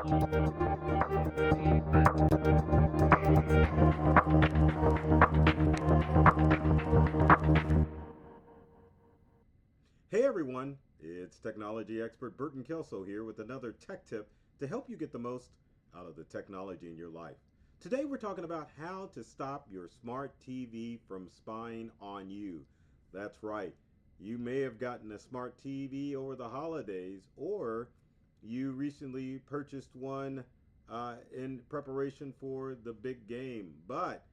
Hey everyone, it's technology expert Burton Kelso here with another tech tip to help you get the most out of the technology in your life. Today we're talking about how to stop your smart TV from spying on you. That's right, you may have gotten a smart TV over the holidays, or you recently purchased one in preparation for the big game, but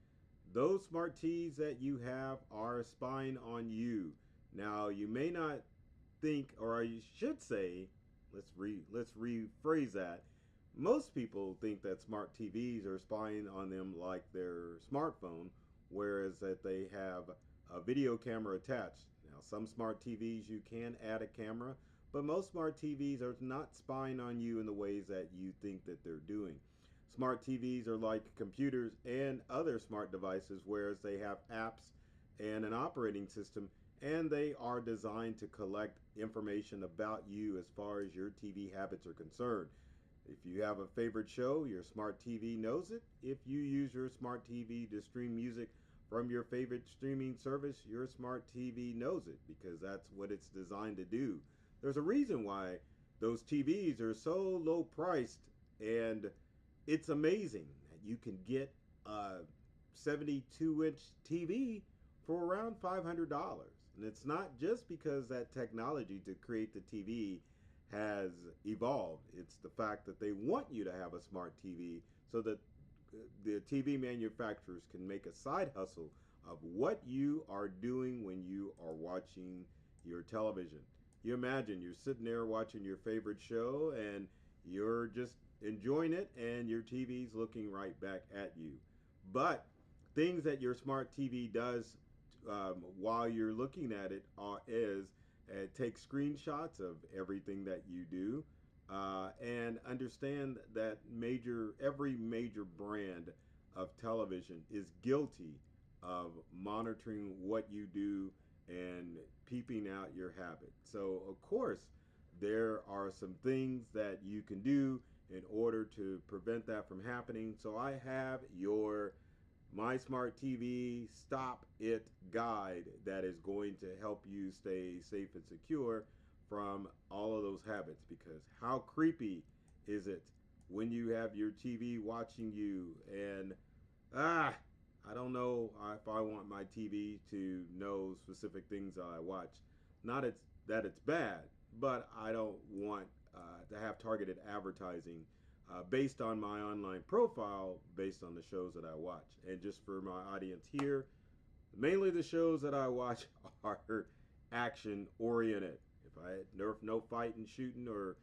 those smart TVs that you have are spying on you. Now, you may not think, or I should say, let's rephrase that. Most people think that smart TVs are spying on them like their smartphone, whereas that they have a video camera attached. Now, some smart TVs you can add a camera, but most smart TVs are not spying on you in the ways that you think that they're doing. Smart TVs are like computers and other smart devices, whereas they have apps and an operating system, and they are designed to collect information about you as far as your TV habits are concerned. If you have a favorite show, your smart TV knows it. If you use your smart TV to stream music from your favorite streaming service, your smart TV knows it because that's what it's designed to do. There's a reason why those TVs are so low priced, and it's amazing that you can get a 72-inch TV for around $500. And it's not just because that technology to create the TV has evolved. It's the fact that they want you to have a smart TV so that the TV manufacturers can make a side hustle of what you are doing when you are watching your television. You imagine you're sitting there watching your favorite show and you're just enjoying it, and your TV's looking right back at you. But things that your smart TV does while you're looking at it is take screenshots of everything that you do, and understand that every major brand of television is guilty of monitoring what you do and peeping out your habit. So of course there are some things that you can do in order to prevent that from happening. So I have your My Smart TV Stop It guide that is going to help you stay safe and secure from all of those habits, because how creepy is it when you have your TV watching you and I don't know if I want my TV to know specific things that I watch. Not that it's bad, but I don't want to have targeted advertising based on my online profile, based on the shows that I watch. And just for my audience here, mainly the shows that I watch are action oriented. If I no fighting, shooting, or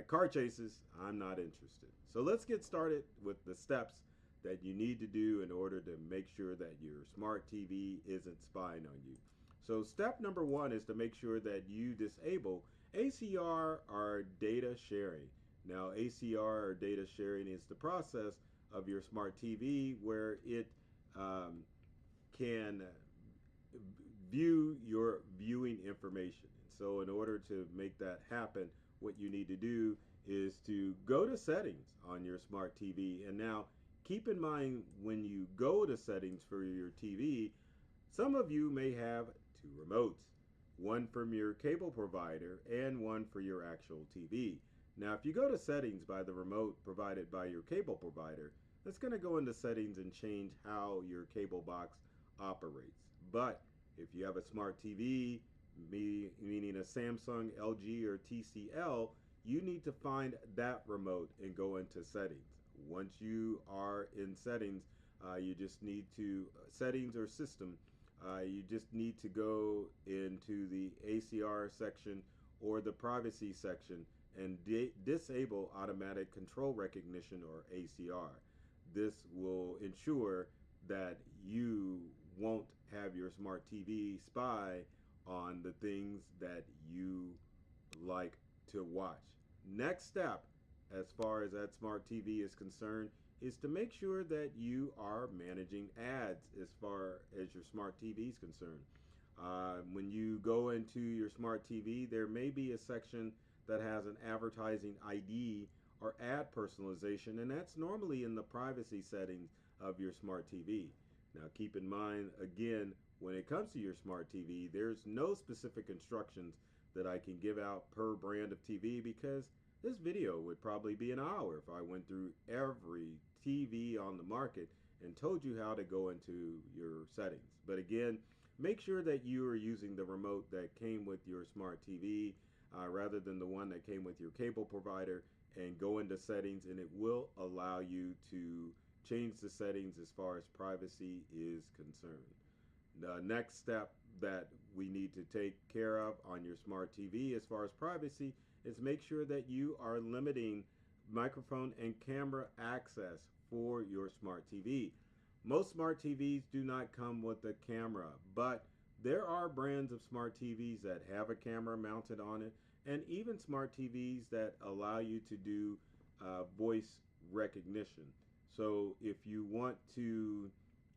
car chases, I'm not interested. So let's get started with the steps that you need to do in order to make sure that your smart TV isn't spying on you. So step number one is to make sure that you disable ACR, or data sharing. Now, ACR, or data sharing, is the process of your smart TV where it can view your viewing information. And so in order to make that happen, what you need to do is to go to settings on your smart TV. And now keep in mind, when you go to settings for your TV, some of you may have two remotes, one from your cable provider and one for your actual TV. Now, if you go to settings by the remote provided by your cable provider, that's going to go into settings and change how your cable box operates. But if you have a smart TV, meaning a Samsung, LG, or TCL, you need to find that remote and go into settings. Once you are in settings, you just need to, settings or system, you just need to go into the ACR section or the privacy section and disable automatic control recognition, or ACR. This will ensure that you won't have your smart TV spy on the things that you like to watch. Next step, as far as that smart TV is concerned, is to make sure that you are managing ads as far as your smart TV is concerned. When you go into your smart TV, there may be a section that has an advertising ID or ad personalization, and that's normally in the privacy settings of your smart TV. Now, keep in mind, again, when it comes to your smart TV, there's no specific instructions that I can give out per brand of TV because this video would probably be an hour if I went through every TV on the market and told you how to go into your settings. But again, make sure that you are using the remote that came with your smart TV rather than the one that came with your cable provider, and go into settings, and it will allow you to change the settings as far as privacy is concerned. The next step that we need to take care of on your smart TV as far as privacy is make sure that you are limiting microphone and camera access for your smart TV. Most smart TVs do not come with a camera, but there are brands of smart TVs that have a camera mounted on it, and even smart TVs that allow you to do voice recognition. So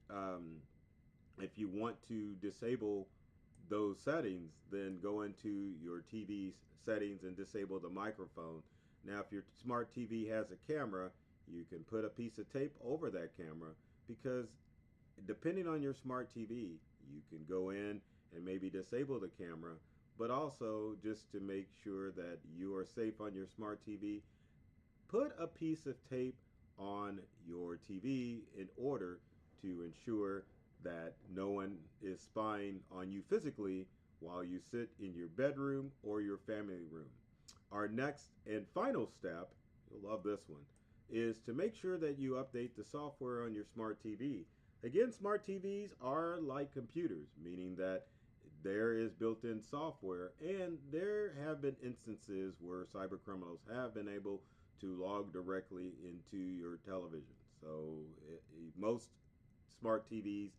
um, if you want to disable those settings, then go into your TV's settings and disable the microphone. Now, if your smart TV has a camera, you can put a piece of tape over that camera, because depending on your smart TV, you can go in and maybe disable the camera, but also just to make sure that you are safe on your smart TV, put a piece of tape on your TV in order to ensure that no one is spying on you physically while you sit in your bedroom or your family room. Our next and final step, you'll love this one, is to make sure that you update the software on your smart TV. Again, smart TVs are like computers, meaning that there is built-in software, and there have been instances where cyber criminals have been able to log directly into your television. So most smart TVs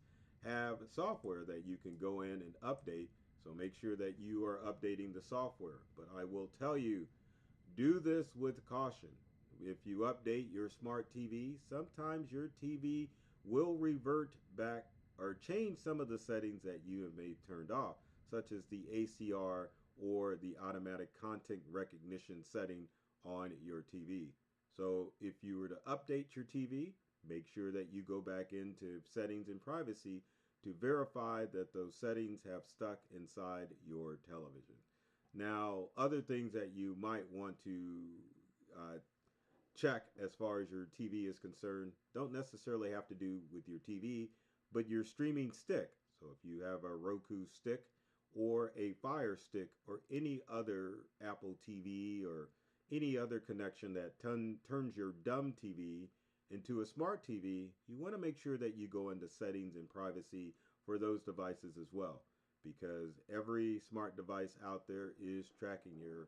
have software that you can go in and update. So make sure that you are updating the software. But I will tell you, do this with caution. If you update your smart TV, sometimes your TV will revert back or change some of the settings that you have made turned off, such as the ACR or the automatic content recognition setting on your TV. So if you were to update your TV, make sure that you go back into settings and privacy to verify that those settings have stuck inside your television. Now, other things that you might want to check as far as your TV is concerned don't necessarily have to do with your TV, but your streaming stick. So if you have a Roku stick or a Fire Stick or any other Apple TV or any other connection that turns your dumb TV into a smart TV, you want to make sure that you go into settings and privacy for those devices as well, because every smart device out there is tracking your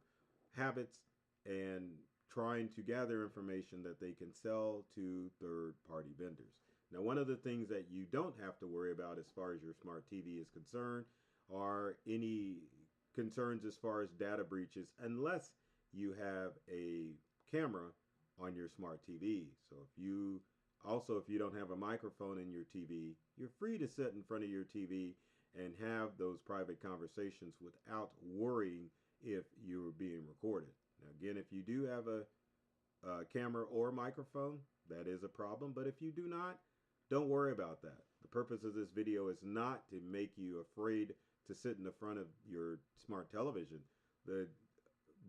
habits and trying to gather information that they can sell to third-party vendors. Now, one of the things that you don't have to worry about as far as your smart TV is concerned are any concerns as far as data breaches, unless you have a camera on your smart TV. So if you don't have a microphone in your TV, you're free to sit in front of your TV and have those private conversations without worrying if you're being recorded. Now, again, if you do have a camera or microphone, that is a problem. But if you do not, don't worry about that. The purpose of this video is not to make you afraid to sit in the front of your smart television. The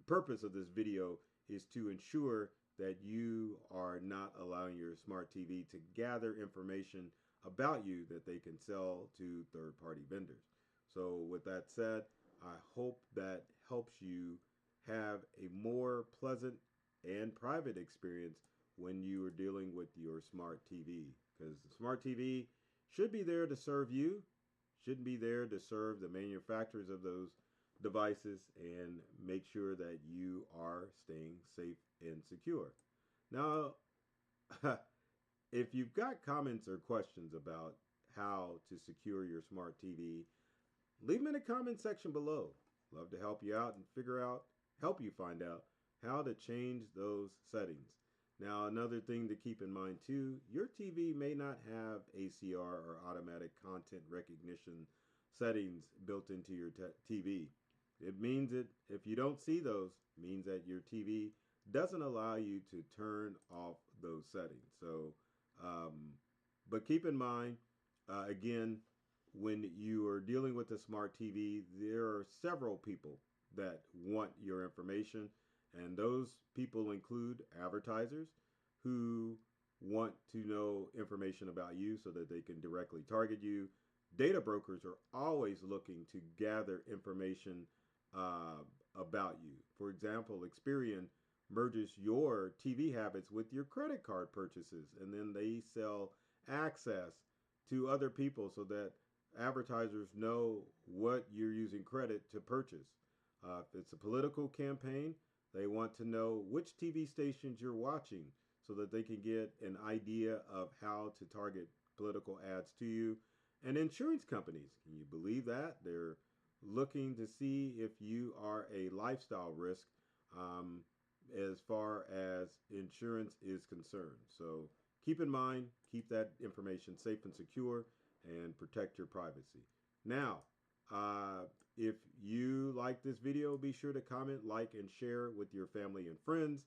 purpose of this video is to ensure that you are not allowing your smart TV to gather information about you that they can sell to third-party vendors. So with that said, I hope that helps you have a more pleasant and private experience when you are dealing with your smart TV, because the smart TV should be there to serve you, shouldn't be there to serve the manufacturers of those devices, and make sure that you are staying safe and secure. Now, if you've got comments or questions about how to secure your smart TV, leave them in the comment section below. Love to help you out and help you find out how to change those settings. Now, another thing to keep in mind too, your TV may not have ACR or automatic content recognition settings built into your TV. It means that if you don't see those, it means that your TV doesn't allow you to turn off those settings. So, um, but keep in mind, again, when you are dealing with a smart TV, there are several people that want your information, and those people include advertisers who want to know information about you so that they can directly target you. Data brokers are always looking to gather information uh, about you. For example, Experian merges your TV habits with your credit card purchases, and then they sell access to other people so that advertisers know what you're using credit to purchase. If it's a political campaign, they want to know which TV stations you're watching so that they can get an idea of how to target political ads to you. And insurance companies, can you believe that? They're looking to see if you are a lifestyle risk um, as far as insurance is concerned. So keep in mind, keep that information safe and secure and protect your privacy. Now, uh, if you like this video, be sure to comment, like, and share with your family and friends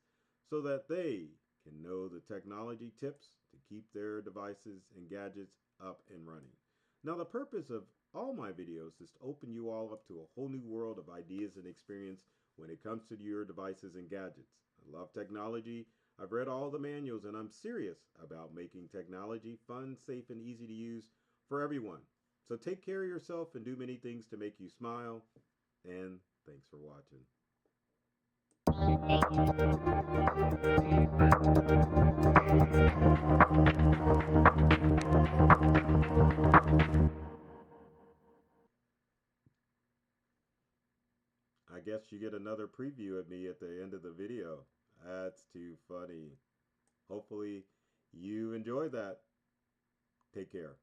so that they can know the technology tips to keep their devices and gadgets up and running. Now, the purpose of all my videos is to open you all up to a whole new world of ideas and experience when it comes to your devices and gadgets. I love technology. I've read all the manuals, and I'm serious about making technology fun, safe, and easy to use for everyone. So take care of yourself and do many things to make you smile. And thanks for watching. I guess you get another preview of me at the end of the video. That's too funny. Hopefully you enjoy that. Take care.